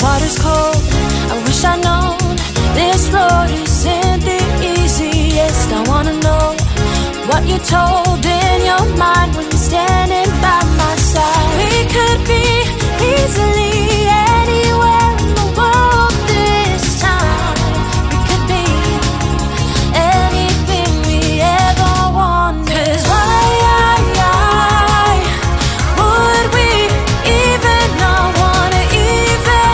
water's cold. I wish I'd known this road isn't the easiest. I wanna know what you told in your mind when you're standing by my side. We could be